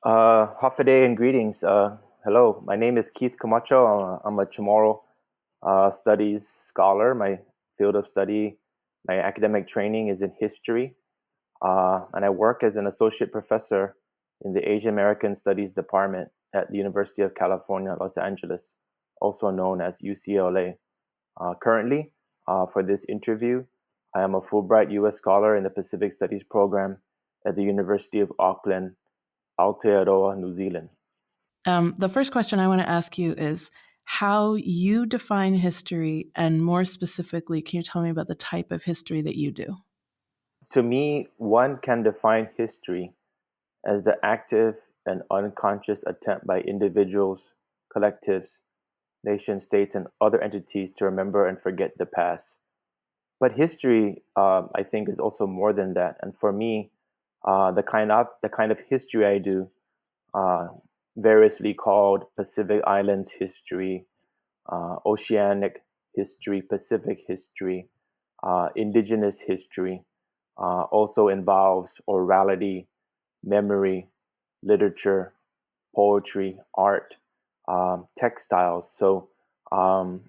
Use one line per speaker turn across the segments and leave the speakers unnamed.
Hafa day and greetings. Hello, my name is Keith Camacho. I'm a Chamorro studies scholar. My field of study, my academic training is in history, and I work as an associate professor in the Asian American Studies Department at the University of California, Los Angeles, also known as UCLA. Currently, for this interview, I am a Fulbright U.S. scholar in the Pacific Studies program at the University of Auckland, Aotearoa, New Zealand.
The first question I want to ask you is how you define history, and more specifically, can you tell me about the type of history that you do?
To me, one can define history as the active and unconscious attempt by individuals, collectives, nation states, and other entities to remember and forget the past. But history, I think, is also more than that. And for me, the kind of history I do, uh, variously called Pacific Islands history, oceanic history, Pacific history, indigenous history, also involves orality, memory, literature, poetry, art, textiles. So um,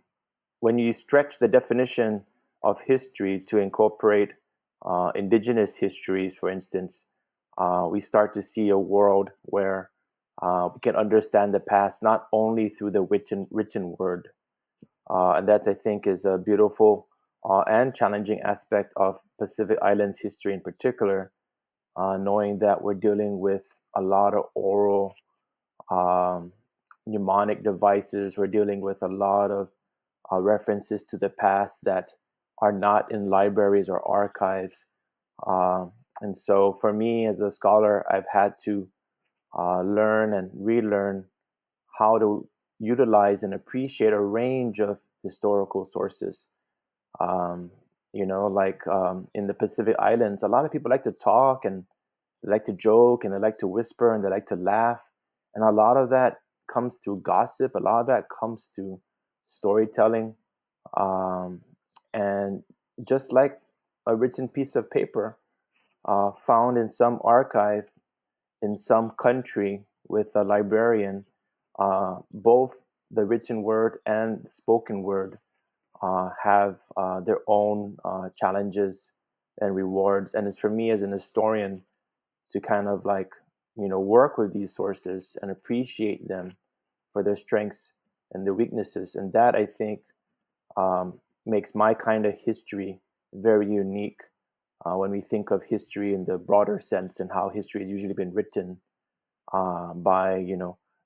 when you stretch the definition of history to incorporate indigenous histories, for instance, we start to see a world where we can understand the past not only through the written word, and that I think is a beautiful and challenging aspect of Pacific Islands history in particular, knowing that we're dealing with a lot of oral um, mnemonic devices. We're dealing with a lot of references to the past that are not in libraries or archives. And so for me as a scholar, I've had to learn and relearn how to utilize and appreciate a range of historical sources. Um, in the Pacific Islands, a lot of people like to talk and they like to joke and they like to whisper and they like to laugh. And a lot of that comes through gossip, a lot of that comes through storytelling. Um, and just like a written piece of paper found in some archive in some country with a librarian, both the written word and the spoken word have their own challenges and rewards. And it's for me as an historian to kind of like, work with these sources and appreciate them for their strengths and their weaknesses. And that I think makes my kind of history very unique when we think of history in the broader sense and how history has usually been written by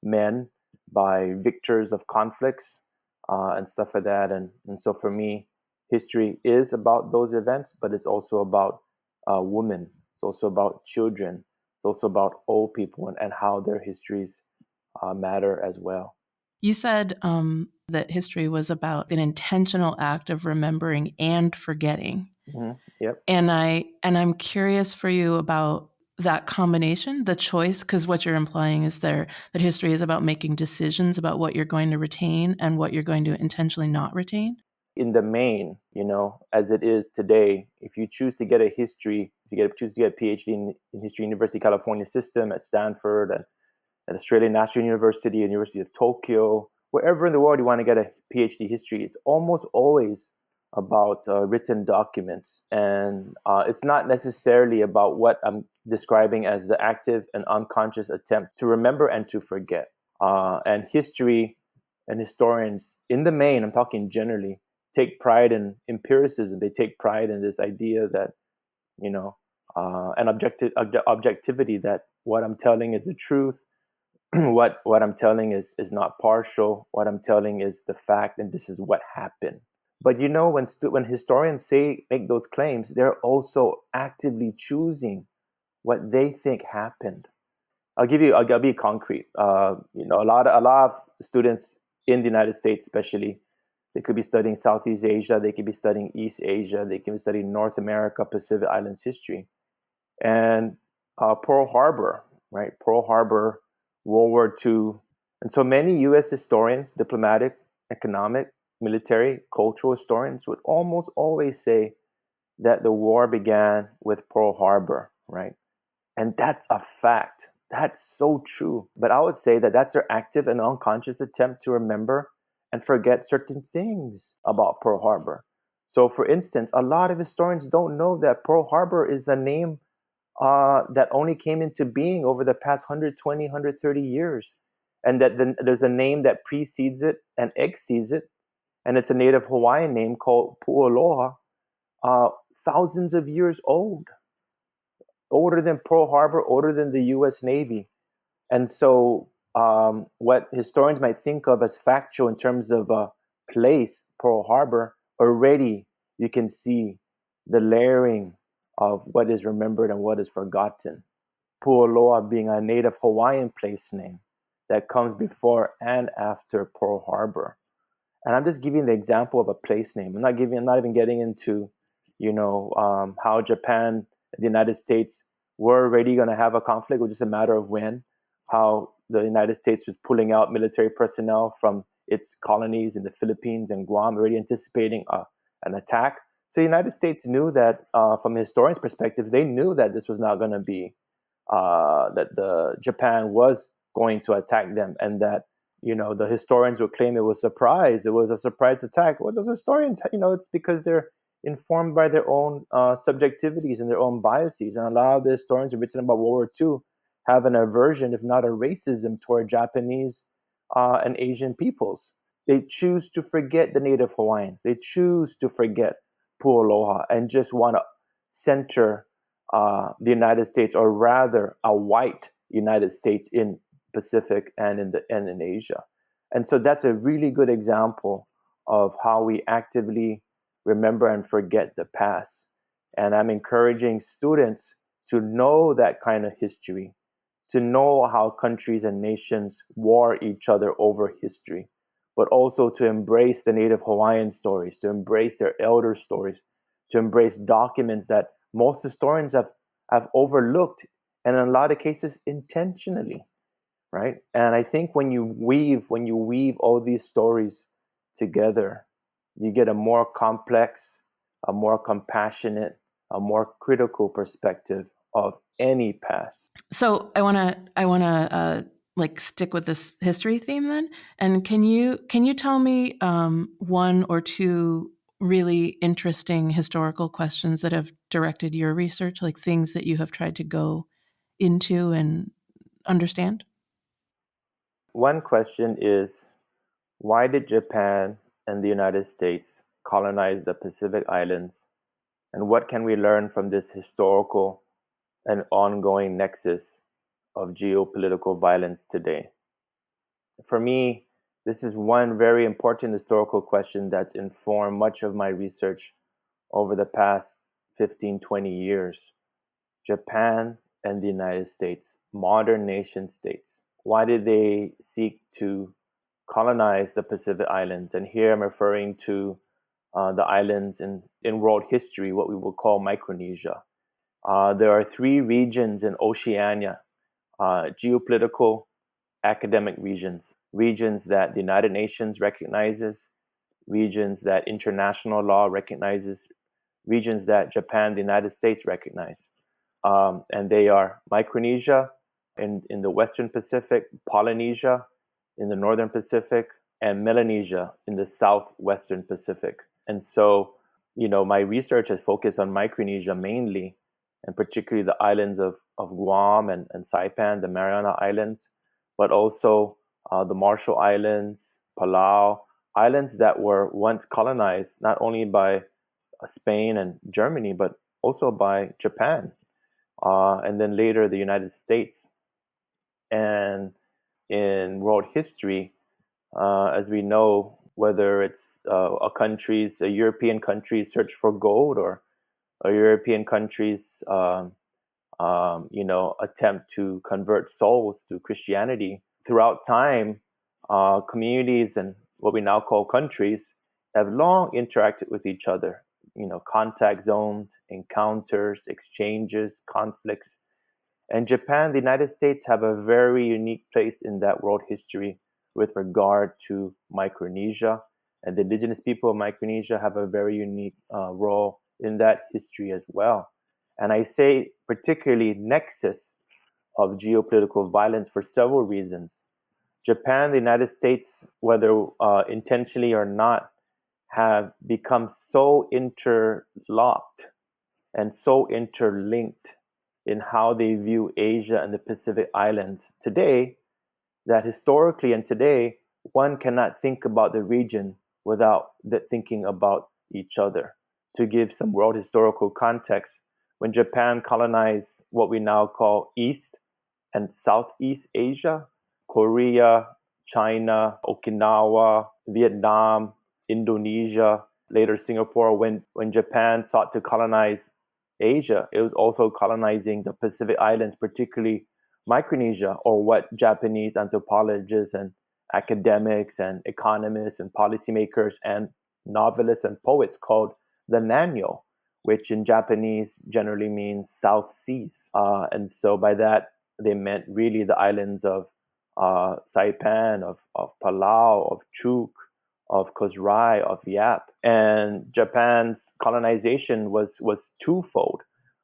men, by victors of conflicts and stuff like that. And so for me, history is about those events, but it's also about women. It's also about children. It's also about old people and how their histories matter as well.
You said that history was about an intentional act of remembering and forgetting.
Yep.
And I'm curious for you about that combination, the choice, because what you're implying is that history is about making decisions about what you're going to retain and what you're going to intentionally not retain.
In the main, as it is today, if you choose to get a history, if you choose to get a PhD in history, University of California system at Stanford and at Australian National University, University of Tokyo, wherever in the world you want to get a PhD history, it's almost always about written documents. And it's not necessarily about what I'm describing as the active and unconscious attempt to remember and to forget. And history and historians, in the main, I'm talking generally, take pride in empiricism. They take pride in this idea that, an objectivity, that what I'm telling is the truth. What I'm telling is not partial. What I'm telling is the fact, and this is what happened. But when historians make those claims, they're also actively choosing what they think happened. I'll be concrete. A lot of students in the United States, especially, they could be studying Southeast Asia, they could be studying East Asia, they can be studying North America, Pacific Islands history, and Pearl Harbor, right? Pearl Harbor, World War II, and so many U.S. historians, diplomatic, economic, military, cultural historians would almost always say that the war began with Pearl Harbor, right? And that's a fact. That's so true. But I would say that that's their active and unconscious attempt to remember and forget certain things about Pearl Harbor. So, for instance, a lot of historians don't know that Pearl Harbor is a name that only came into being over the past 120, 130 years. And that there's a name that precedes it and exceeds it. And it's a native Hawaiian name called Pu'aloha, uh, thousands of years old, older than Pearl Harbor, older than the US Navy. And so, what historians might think of as factual in terms of place, Pearl Harbor, already you can see the layering of what is remembered and what is forgotten. Pu'aloa being a native Hawaiian place name that comes before and after Pearl Harbor. And I'm just giving the example of a place name. I'm not even getting into, how Japan and the United States were already going to have a conflict, which is a matter of when. How the United States was pulling out military personnel from its colonies in the Philippines and Guam, already anticipating an attack. So the United States knew that, from a historian's perspective, they knew that this was not going to be that the Japan was going to attack them, and that the historians would claim it was surprise. It was a surprise attack. Well, those historians, it's because they're informed by their own subjectivities and their own biases. And a lot of the historians who've written about World War II have an aversion, if not a racism, toward Japanese and Asian peoples. They choose to forget the native Hawaiians. They choose to forget Pu'aloha and just want to center the United States, or rather a white United States, in Pacific and in Asia. And so that's a really good example of how we actively remember and forget the past. And I'm encouraging students to know that kind of history, to know how countries and nations war each other over history, but also to embrace the native Hawaiian stories, to embrace their elder stories, to embrace documents that most historians have overlooked, and in a lot of cases intentionally, right? And I think when you weave all these stories together, you get a more complex, a more compassionate, a more critical perspective of any past.
So I want to like stick with this history theme then. And can you tell me one or two really interesting historical questions that have directed your research, like things that you have tried to go into and understand?
One question is, why did Japan and the United States colonize the Pacific Islands? And what can we learn from this historical and ongoing nexus of geopolitical violence today? For me, this is one very important historical question that's informed much of my research over the past 15, 20 years. Japan and the United States, modern nation states. Why did they seek to colonize the Pacific Islands? And here I'm referring to the islands in world history, what we would call Micronesia. There are three regions in Oceania, geopolitical, academic regions that the United Nations recognizes, regions that international law recognizes, regions that Japan, the United States recognize. And they are Micronesia in the Western Pacific, Polynesia in the Northern Pacific, and Melanesia in the Southwestern Pacific. And so, my research has focused on Micronesia mainly, and particularly the islands of Guam and Saipan, the Mariana Islands, but also the Marshall Islands, Palau, islands that were once colonized not only by Spain and Germany, but also by Japan, and then later the United States. And in world history, as we know, whether it's a European country's search for gold, or a European country's attempt to convert souls to Christianity, throughout time, communities and what we now call countries have long interacted with each other. Contact zones, encounters, exchanges, conflicts. And Japan, the United States have a very unique place in that world history with regard to Micronesia. And the indigenous people of Micronesia have a very unique role in that history as well. And I say particularly nexus, of geopolitical violence for several reasons. Japan, the United States, whether intentionally or not, have become so interlocked and so interlinked in how they view Asia and the Pacific Islands today that historically and today one cannot think about the region without thinking about each other. To give some world historical context, when Japan colonized what we now call East and Southeast Asia, Korea, China, Okinawa, Vietnam, Indonesia, later Singapore, when Japan sought to colonize Asia, it was also colonizing the Pacific Islands, particularly Micronesia, or what Japanese anthropologists and academics and economists and policymakers and novelists and poets called the Nanyo, which in Japanese generally means South Seas. And so by that, they meant really the islands of Saipan, of Palau, of Truk, of Kozrai, of Yap. And Japan's colonization was twofold.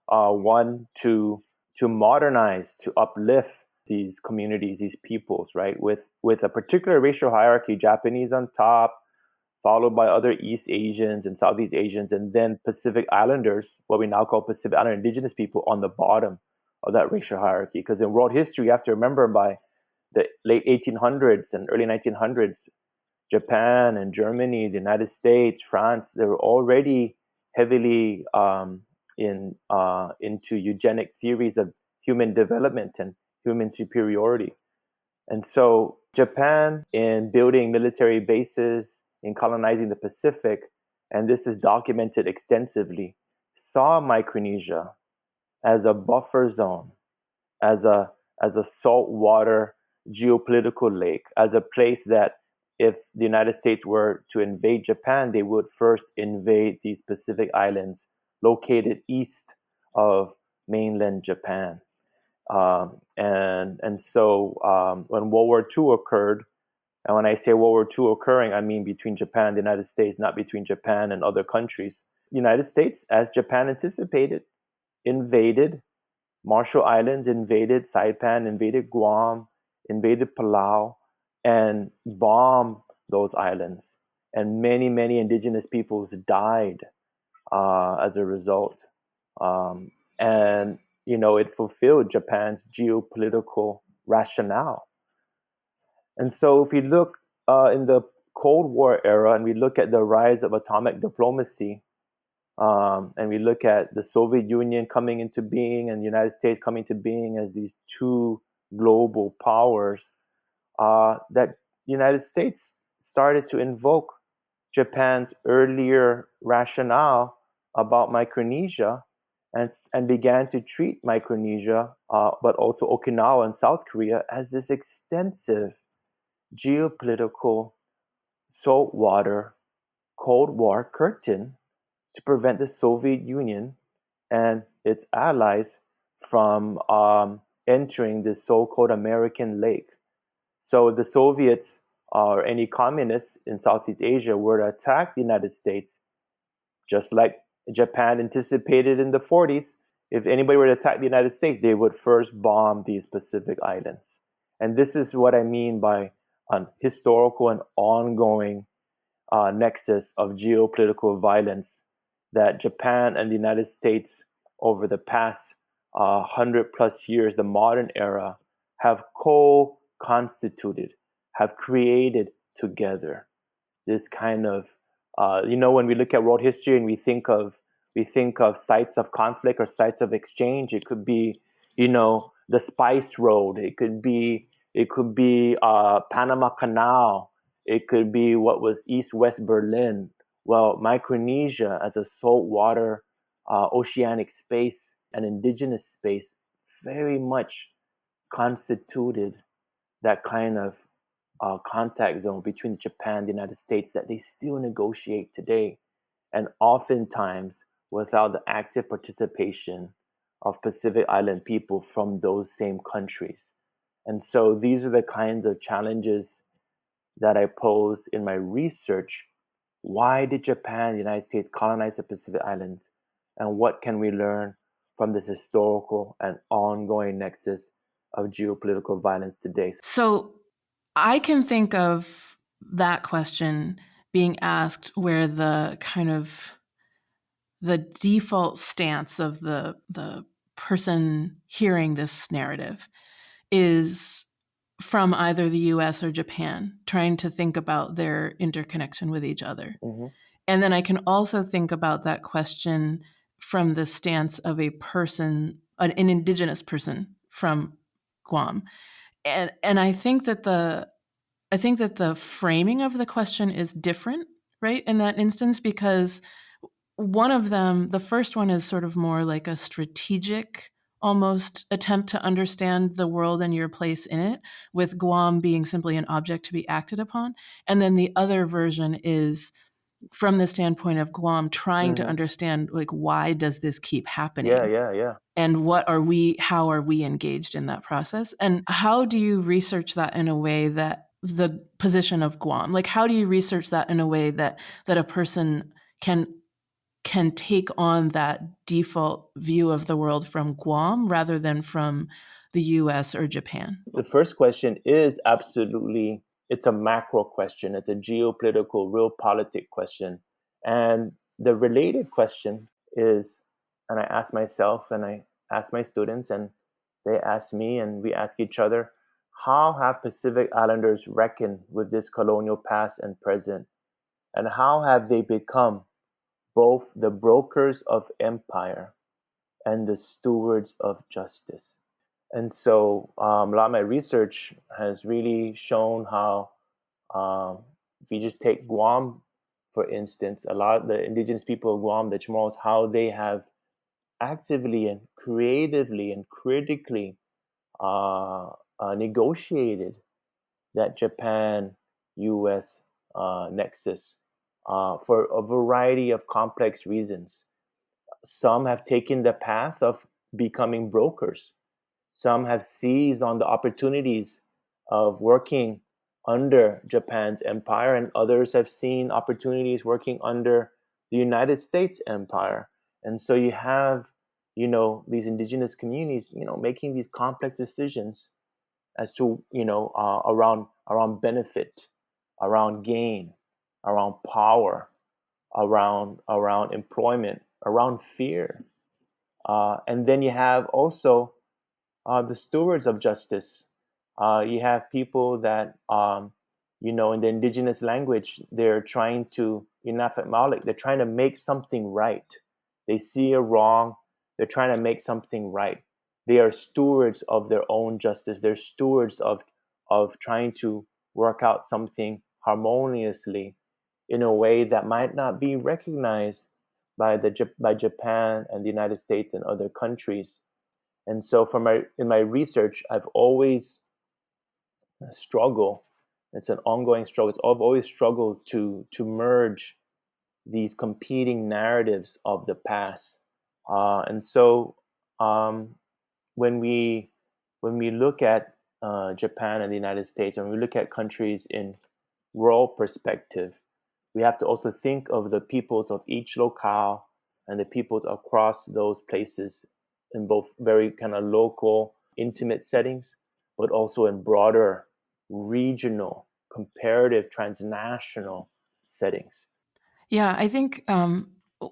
One, to modernize, to uplift these communities, these peoples, right? With a particular racial hierarchy, Japanese on top, followed by other East Asians and Southeast Asians, and then Pacific Islanders, what we now call Pacific Islander indigenous people, on the bottom of that racial hierarchy. Because in world history, you have to remember by the late 1800s and early 1900s, Japan and Germany, the United States, France, they were already heavily into eugenic theories of human development and human superiority. And so Japan, in building military bases, in colonizing the Pacific, and this is documented extensively, saw Micronesia as a buffer zone, as a saltwater geopolitical lake, as a place that if the United States were to invade Japan, they would first invade these Pacific islands located east of mainland Japan. And so when World War II occurred, and when I say World War II occurring, I mean between Japan and the United States, not between Japan and other countries. The United States, as Japan anticipated, invaded Marshall Islands, invaded Saipan, invaded Guam, invaded Palau, and bombed those islands. And many, many indigenous peoples died as a result. And, you know, it fulfilled Japan's geopolitical rationale. And so if we look in the Cold War era and we look at the rise of atomic diplomacy, and we look at the Soviet Union coming into being and the United States coming into being as these two global powers, that United States started to invoke Japan's earlier rationale about Micronesia and began to treat Micronesia, but also Okinawa and South Korea, as this extensive geopolitical saltwater Cold War curtain to prevent the Soviet Union and its allies from entering the so-called American lake. So the Soviets or any communists in Southeast Asia were to attack the United States, just like Japan anticipated in the 40s. If anybody were to attack the United States, they would first bomb these Pacific islands. And this is what I mean by an historical and ongoing nexus of geopolitical violence that Japan and the United States over the past 100+ years, the modern era, have co-constituted, have created together this kind of, when we look at world history and we think of sites of conflict or sites of exchange, it could be, the Spice Road, it could be Panama Canal, it could be what was East-West Berlin. Well, Micronesia as a saltwater oceanic space, an indigenous space, very much constituted that kind of contact zone between Japan and the United States that they still negotiate today, and oftentimes without the active participation of Pacific Island people from those same countries. And so these are the kinds of challenges that I posed in my research. Why did Japan and the United States colonize the Pacific Islands? And what can we learn from this historical and ongoing nexus of geopolitical violence today.
So I can think of that question being asked where the kind of the default stance of the person hearing this narrative is from either the US or Japan, trying to think about their interconnection with each other.
Mm-hmm.
And then I can also think about that question from the stance of a person, an indigenous person from Guam. And I think that the framing of the question is different, right? In that instance, because one of them, the first one is sort of more like a strategic almost attempt to understand the world and your place in it, with Guam being simply an object to be acted upon. And then the other version is from the standpoint of Guam trying to
Mm-hmm.
understand, like, why does this keep
Yeah,
happening?
yeah, yeah.
And how are we engaged in that process? And how do you research that in a way that the position of Guam, like, how do you research that in a way that a person can take on that default view of the world from Guam rather than from the US or Japan?
The first question is absolutely, it's a macro question. It's a geopolitical, real politic question. And the related question is, and I ask myself and I ask my students and they ask me and we ask each other, how have Pacific Islanders reckoned with this colonial past and present? And how have they become both the brokers of empire and the stewards of justice? And so a lot of my research has really shown how, if you just take Guam, for instance, a lot of the indigenous people of Guam, the Chamorros, how they have actively and creatively and critically negotiated that Japan US nexus for a variety of complex reasons. Some have taken the path of becoming brokers. Some have seized on the opportunities of working under Japan's empire, and others have seen opportunities working under the United States empire. And so you have, these indigenous communities, making these complex decisions as to, around benefit, around gain, around power, around employment, around fear. And then you have also the stewards of justice. You have people that, in the indigenous language, they're trying to, they're trying to make something right. They see a wrong, they're trying to make something right. They are stewards of their own justice. They're stewards of trying to work out something harmoniously in a way that might not be recognized by Japan and the United States and other countries. And so in my research, I've always struggled. It's an ongoing struggle. I've always struggled to merge these competing narratives of the past. And so when we look at Japan and the United States, and we look at countries in world perspective, we have to also think of the peoples of each locale and the peoples across those places in both very kind of local, intimate settings, but also in broader regional, comparative, transnational settings.
Yeah, I think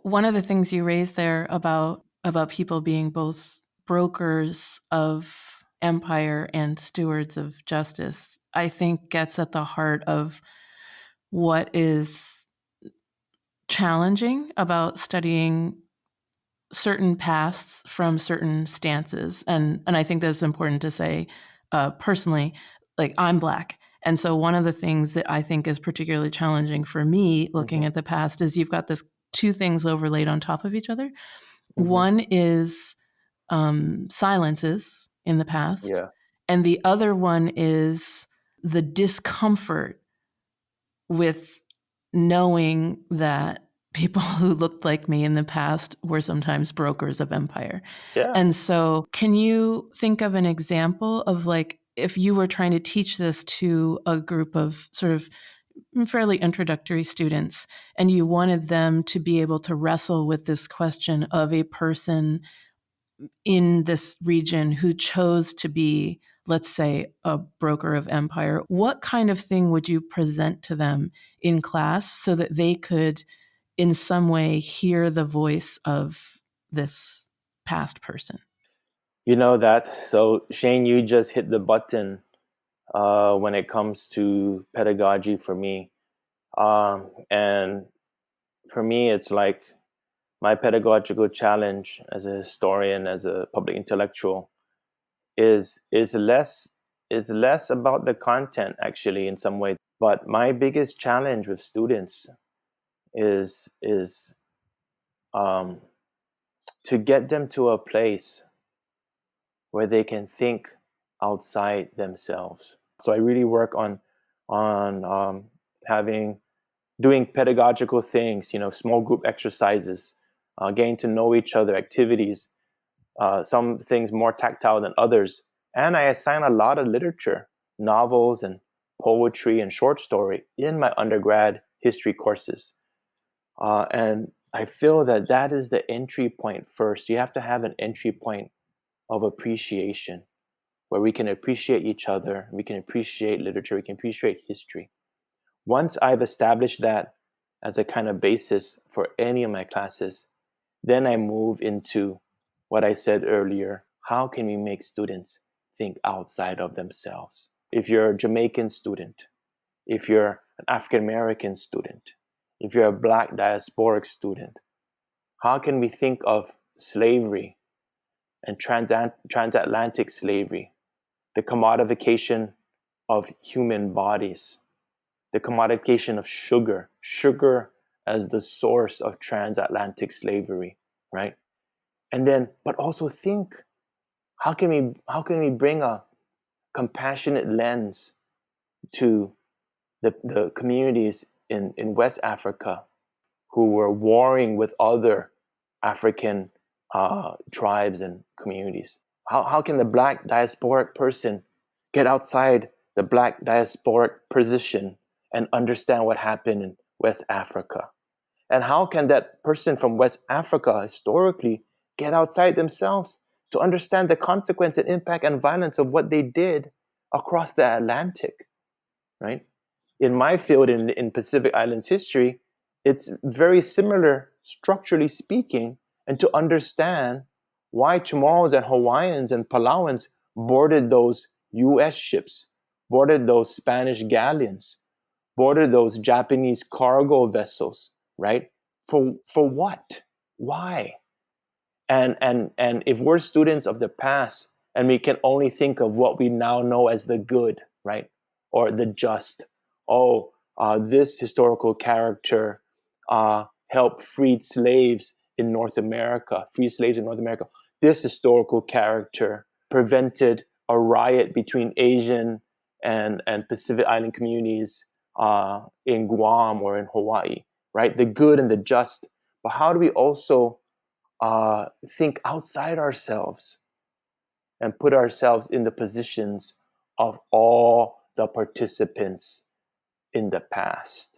one of the things you raised there about people being both brokers of empire and stewards of justice, I think gets at the heart of what is challenging about studying certain pasts from certain stances. And I think that's important to say personally, like, I'm Black. And so one of the things that I think is particularly challenging for me looking
Mm-hmm.
at the past is you've got this two things overlaid on top of each other.
Mm-hmm.
One is silences in the past,
Yeah.
and the other one is the discomfort with knowing that people who looked like me in the past were sometimes brokers of empire.
Yeah.
And so, can you think of an example of, like, if you were trying to teach this to a group of sort of fairly introductory students and you wanted them to be able to wrestle with this question of a person in this region who chose to be, let's say, a broker of empire, what kind of thing would you present to them in class so that they could in some way hear the voice of this past person?
You know that. So Shane, you just hit the button when it comes to pedagogy for me. And for me, it's like my pedagogical challenge as a historian, as a public intellectual, is less about the content actually in some way. But my biggest challenge with students is um, to get them to a place where they can think outside themselves. So I really work on having doing pedagogical things, small group exercises, getting to know each other, activities, some things more tactile than others. And I assign a lot of literature, novels and poetry and short story in my undergrad history courses. And I feel that that is the entry point first. You have to have an entry point of appreciation where we can appreciate each other, we can appreciate literature, we can appreciate history. Once I've established that as a kind of basis for any of my classes, then I move into what I said earlier. How can we make students think outside of themselves? If you're a Jamaican student, if you're an African American student, if you're a Black diasporic student, how can we think of slavery and transatlantic slavery, the commodification of human bodies, the commodification of sugar as the source of transatlantic slavery, right? And then, but also think, how can we bring a compassionate lens to the communities in West Africa who were warring with other African tribes and communities? How can the Black diasporic person get outside the Black diasporic position and understand what happened in West Africa? And how can that person from West Africa historically get outside themselves to understand the consequence and impact and violence of what they did across the Atlantic, right? In my field, in Pacific Islands history, it's very similar, structurally speaking, and to understand why Chamorros and Hawaiians and Palauans boarded those US ships, boarded those Spanish galleons, boarded those Japanese cargo vessels, right? For what? Why? And if we're students of the past and we can only think of what we now know as the good, right, or the just, this historical character helped freed slaves in North America, free slaves in North America. This historical character prevented a riot between Asian and Pacific Island communities in Guam or in Hawaii, right? The good and the just. But how do we also think outside ourselves and put ourselves in the positions of all the participants in the past?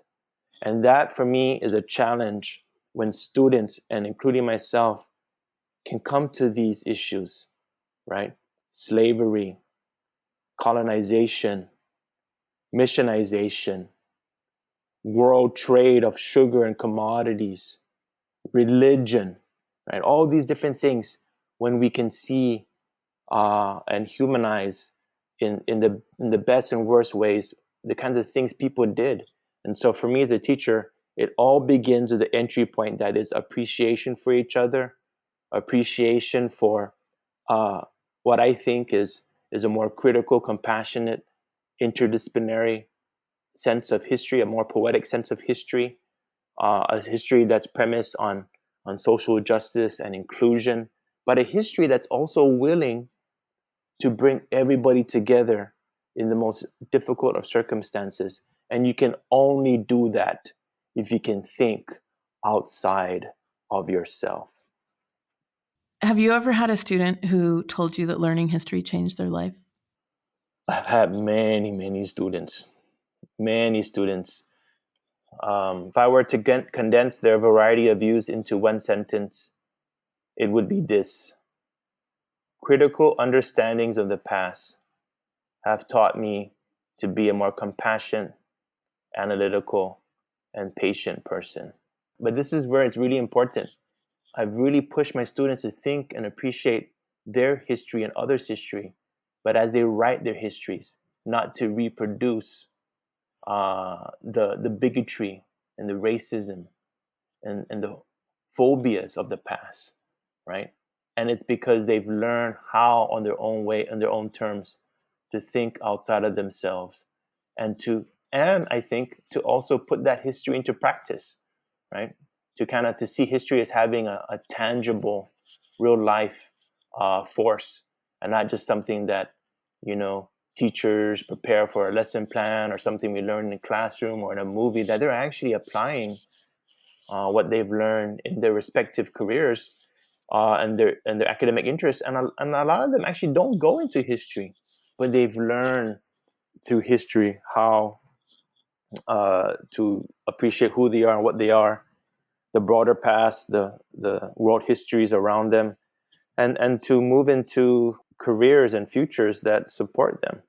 And that for me is a challenge when students, and including myself, can come to these issues, right? Slavery, colonization, missionization, world trade of sugar and commodities, religion, right? All these different things, when we can see and humanize in the best and worst ways the kinds of things people did. And so for me as a teacher, it all begins with the entry point that is appreciation for each other, appreciation for what I think is a more critical, compassionate, interdisciplinary sense of history, a more poetic sense of history, a history that's premised on social justice and inclusion, but a history that's also willing to bring everybody together in the most difficult of circumstances. And you can only do that if you can think outside of yourself.
Have you ever had a student who told you that learning history changed their life?
I've had many students, many students. If I were to condense their variety of views into one sentence, it would be this: Critical understandings of the past have taught me to be a more compassionate, analytical, and patient person. But this is where it's really important. I've really pushed my students to think and appreciate their history and others' history, but as they write their histories, not to reproduce the bigotry and the racism and the phobias of the past, right? And it's because they've learned how, on their own way, on their own terms, to think outside of themselves, and I think to also put that history into practice, right? To kind of to see history as having a tangible, real life force, and not just something that teachers prepare for a lesson plan or something we learn in a classroom or in a movie, that they're actually applying what they've learned in their respective careers and their academic interests. And a lot of them actually don't go into history, but they've learned through history how to appreciate who they are and what they are, the broader past, the world histories around them, and to move into careers and futures that support them.